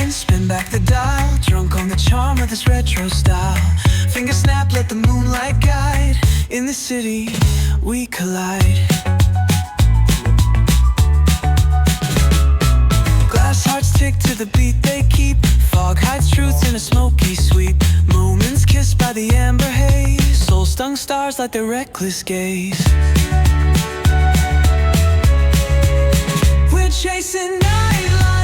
mind, spin back the dial, drunk on the charm of this retro style. Finger snap, let the moonlight guide. In the city, we collide. Glass hearts tick to the beat they keep. Fog hides truth in a smoky sweep. Moments kissed by the amber haze. Soul-stung stars like their reckless gaze. We're chasing nightlife.